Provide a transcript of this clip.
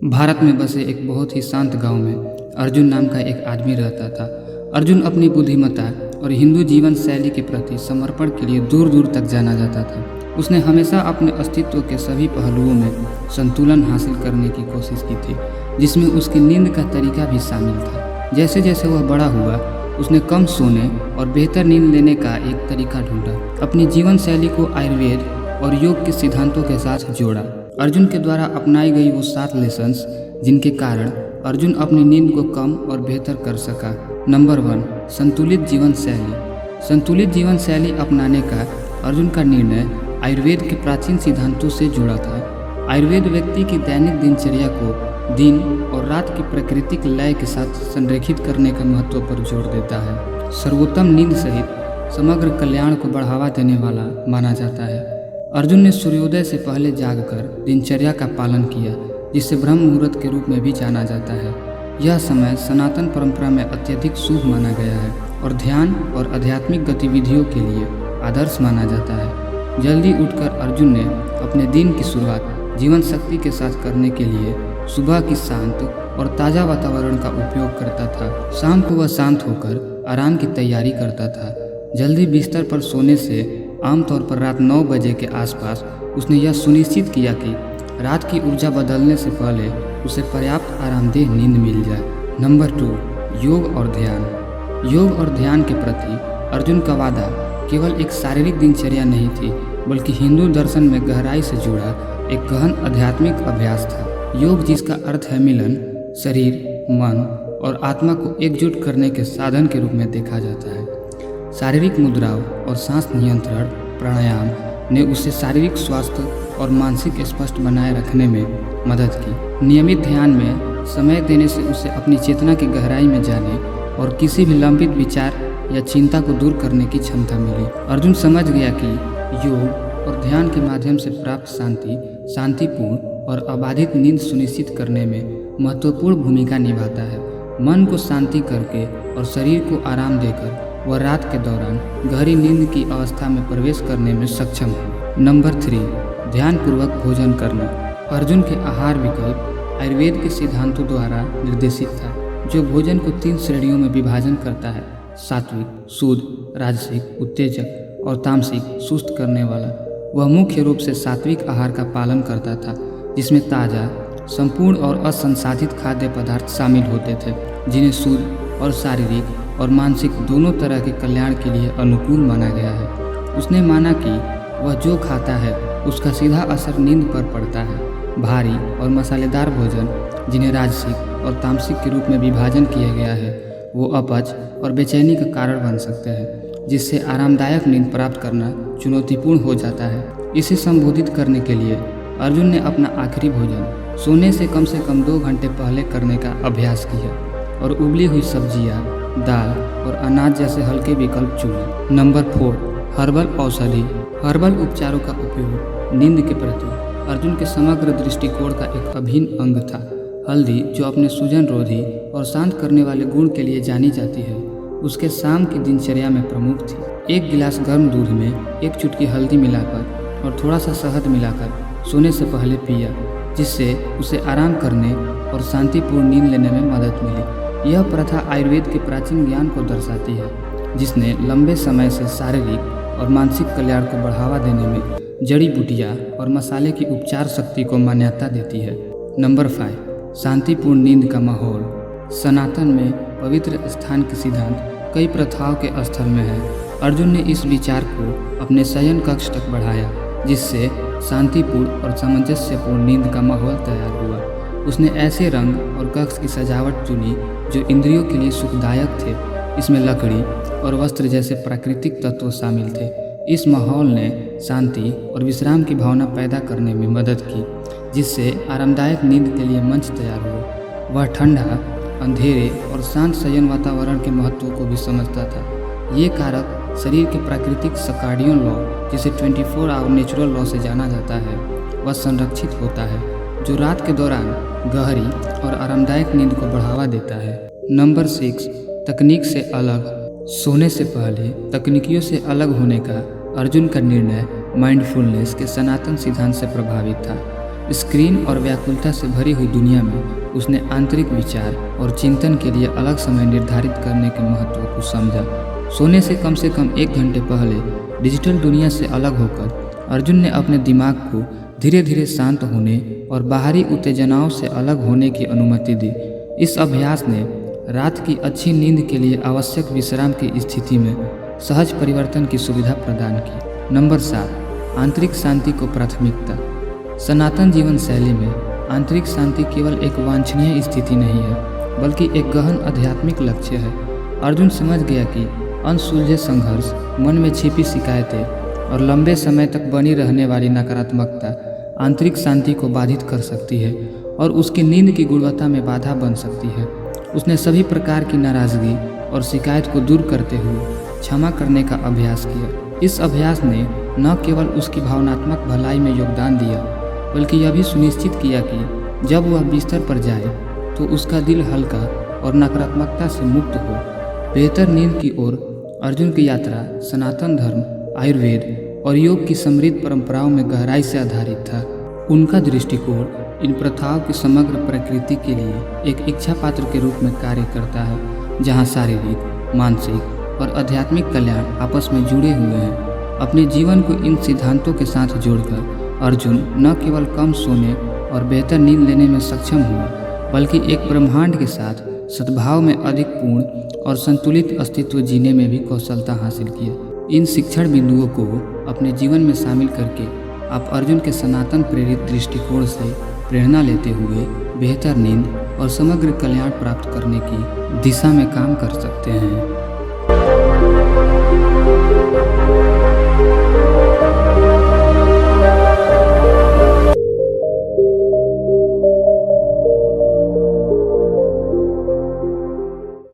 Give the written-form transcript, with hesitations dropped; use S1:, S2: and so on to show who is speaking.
S1: भारत में बसे एक बहुत ही शांत गांव में अर्जुन नाम का एक आदमी रहता था। अर्जुन अपनी बुद्धिमत्ता और हिंदू जीवन शैली के प्रति समर्पण के लिए दूर दूर तक जाना जाता था। उसने हमेशा अपने अस्तित्व के सभी पहलुओं में संतुलन हासिल करने की कोशिश की थी, जिसमें उसकी नींद का तरीका भी शामिल था। जैसे जैसे वह बड़ा हुआ, उसने कम सोने और बेहतर नींद लेने का एक तरीका ढूंढा। अपनी जीवन शैली को आयुर्वेद और योग के सिद्धांतों के साथ जोड़ा। अर्जुन के द्वारा अपनाई गई वो 7 लेसन्स जिनके कारण अर्जुन अपनी नींद को कम और बेहतर कर सका। नंबर 1, संतुलित जीवन शैली। संतुलित जीवन शैली अपनाने का अर्जुन का निर्णय आयुर्वेद के प्राचीन सिद्धांतों से जुड़ा था। आयुर्वेद व्यक्ति की दैनिक दिनचर्या को दिन और रात की प्राकृतिक लय के साथ संरेखित करने के महत्व पर जोर देता है। सर्वोत्तम नींद सहित समग्र कल्याण को बढ़ावा देने वाला माना जाता है। अर्जुन ने सूर्योदय से पहले जागकर दिनचर्या का पालन किया, जिसे ब्रह्म मुहूर्त के रूप में भी जाना जाता है। यह समय सनातन परंपरा में अत्यधिक शुभ माना गया है और ध्यान और आध्यात्मिक गतिविधियों के लिए आदर्श माना जाता है। जल्दी उठकर अर्जुन ने अपने दिन की शुरुआत जीवन शक्ति के साथ करने के लिए सुबह की शांत और ताज़ा वातावरण का उपयोग करता था। शाम को वह शांत होकर आराम की तैयारी करता था। जल्दी बिस्तर पर सोने से आमतौर पर रात 9 बजे के आसपास उसने यह सुनिश्चित किया कि रात की ऊर्जा बदलने से पहले उसे पर्याप्त आरामदेह नींद मिल जाए। नंबर 2, योग और ध्यान। योग और ध्यान के प्रति अर्जुन का वादा केवल एक शारीरिक दिनचर्या नहीं थी, बल्कि हिंदू दर्शन में गहराई से जुड़ा एक गहन आध्यात्मिक अभ्यास था। योग, जिसका अर्थ है मिलन, शरीर, मन और आत्मा को एकजुट करने के साधन के रूप में देखा जाता है। शारीरिक मुद्राओं और सांस नियंत्रण प्राणायाम ने उसे शारीरिक स्वास्थ्य और मानसिक स्पष्ट बनाए रखने में मदद की। नियमित ध्यान में समय देने से उसे अपनी चेतना की गहराई में जाने और किसी भी लंबित विचार या चिंता को दूर करने की क्षमता मिली। अर्जुन समझ गया कि योग और ध्यान के माध्यम से प्राप्त शांति शांतिपूर्ण और अबाधित नींद सुनिश्चित करने में महत्वपूर्ण भूमिका निभाता है। मन को शांति करके और शरीर को आराम देकर वह रात के दौरान गहरी नींद की अवस्था में प्रवेश करने में सक्षम है। नंबर 3, ध्यानपूर्वक भोजन करना। अर्जुन के आहार विकल्प आयुर्वेद के सिद्धांतों द्वारा निर्देशित था, जो भोजन को 3 श्रेणियों में विभाजन करता है: सात्विक, शुद्ध, राजसिक, उत्तेजक और तामसिक, सुस्त करने वाला। वह मुख्य रूप से सात्विक आहार का पालन करता था, जिसमें ताज़ा, संपूर्ण और असंसाधित खाद्य पदार्थ शामिल होते थे, जिन्हें शुद्ध और शारीरिक और मानसिक दोनों तरह के कल्याण के लिए अनुकूल माना गया है। उसने माना कि वह जो खाता है उसका सीधा असर नींद पर पड़ता है। भारी और मसालेदार भोजन, जिन्हें राजसिक और तामसिक के रूप में विभाजन किया गया है, वो अपच और बेचैनी का कारण बन सकते हैं, जिससे आरामदायक नींद प्राप्त करना चुनौतीपूर्ण हो जाता है। इसे संबोधित करने के लिए अर्जुन ने अपना आखिरी भोजन सोने से कम 2 घंटे पहले करने का अभ्यास किया और उबली हुई सब्जियाँ, दाल और अनाज जैसे हल्के विकल्प चुने। नंबर 4, हर्बल औषधि। हर्बल उपचारों का उपयोग नींद के प्रति अर्जुन के समग्र दृष्टिकोण का एक अभिन्न अंग था। हल्दी, जो अपने सूजन रोधी और शांत करने वाले गुण के लिए जानी जाती है, उसके शाम की दिनचर्या में प्रमुख थी। 1 गिलास गर्म दूध में 1 चुटकी हल्दी मिलाकर और थोड़ा सा शहद मिलाकर सोने से पहले पिया, जिससे उसे आराम करने और शांतिपूर्ण नींद लेने में मदद मिली। यह प्रथा आयुर्वेद के प्राचीन ज्ञान को दर्शाती है, जिसने लंबे समय से शारीरिक और मानसिक कल्याण को बढ़ावा देने में जड़ी बूटियाँ और मसाले की उपचार शक्ति को मान्यता देती है। नंबर 5, शांतिपूर्ण नींद का माहौल। सनातन में पवित्र स्थान के सिद्धांत कई प्रथाओं के स्थल में है। अर्जुन ने इस विचार को अपने शयन कक्ष तक बढ़ाया, जिससे शांतिपूर्ण और सामंजस्यपूर्ण नींद का माहौल तैयार हुआ। उसने ऐसे रंग और कक्ष की सजावट चुनी जो इंद्रियों के लिए सुखदायक थे। इसमें लकड़ी और वस्त्र जैसे प्राकृतिक तत्व शामिल थे। इस माहौल ने शांति और विश्राम की भावना पैदा करने में मदद की, जिससे आरामदायक नींद के लिए मंच तैयार हुआ। वह ठंडा, अंधेरे और शांत शयन वातावरण के महत्व को भी समझता था। ये कारक शरीर के प्राकृतिक सर्काडियन लॉ, जिसे 24 आवर नेचुरल लॉ से जाना जाता है, वह संरक्षित होता है, जो रात के दौरान गहरी और आरामदायक नींद को बढ़ावा देता है। नंबर 6, तकनीक से अलग। सोने से पहले तकनीकियों से अलग होने का अर्जुन का निर्णय माइंडफुलनेस के सनातन सिद्धांत से प्रभावित था। स्क्रीन और व्याकुलता से भरी हुई दुनिया में उसने आंतरिक विचार और चिंतन के लिए अलग समय निर्धारित करने के महत्व को समझा। सोने से कम 1 घंटे पहले डिजिटल दुनिया से अलग होकर अर्जुन ने अपने दिमाग को धीरे धीरे शांत होने और बाहरी उत्तेजनाओं से अलग होने की अनुमति दी। इस अभ्यास ने रात की अच्छी नींद के लिए आवश्यक विश्राम की स्थिति में सहज परिवर्तन की सुविधा प्रदान की। नंबर 7, आंतरिक शांति को प्राथमिकता। सनातन जीवन शैली में आंतरिक शांति केवल एक वांछनीय स्थिति नहीं है, बल्कि एक गहन आध्यात्मिक लक्ष्य है। अर्जुन समझ गया कि अनसुलझे संघर्ष, मन में छिपी शिकायतें और लंबे समय तक बनी रहने वाली नकारात्मकता आंतरिक शांति को बाधित कर सकती है और उसकी नींद की गुणवत्ता में बाधा बन सकती है। उसने सभी प्रकार की नाराज़गी और शिकायत को दूर करते हुए क्षमा करने का अभ्यास किया। इस अभ्यास ने न केवल उसकी भावनात्मक भलाई में योगदान दिया, बल्कि यह भी सुनिश्चित किया कि जब वह बिस्तर पर जाए तो उसका दिल हल्का और नकारात्मकता से मुक्त हो। बेहतर नींद की ओर अर्जुन की यात्रा सनातन धर्म, आयुर्वेद और योग की समृद्ध परंपराओं में गहराई से आधारित था। उनका दृष्टिकोण इन प्रथाओं की समग्र प्रकृति के लिए एक इच्छा पात्र के रूप में कार्य करता है, जहां शारीरिक, मानसिक और आध्यात्मिक कल्याण आपस में जुड़े हुए हैं। अपने जीवन को इन सिद्धांतों के साथ जोड़कर अर्जुन न केवल कम सोने और बेहतर नींद लेने में सक्षम हुआ, बल्कि एक ब्रह्मांड के साथ सद्भाव में अधिक पूर्ण और संतुलित अस्तित्व जीने में भी कौशलता हासिल किया। इन शिक्षण बिंदुओं को अपने जीवन में शामिल करके आप अर्जुन के सनातन प्रेरित दृष्टिकोण से प्रेरणा लेते हुए बेहतर नींद और समग्र कल्याण प्राप्त करने की दिशा में काम कर सकते हैं।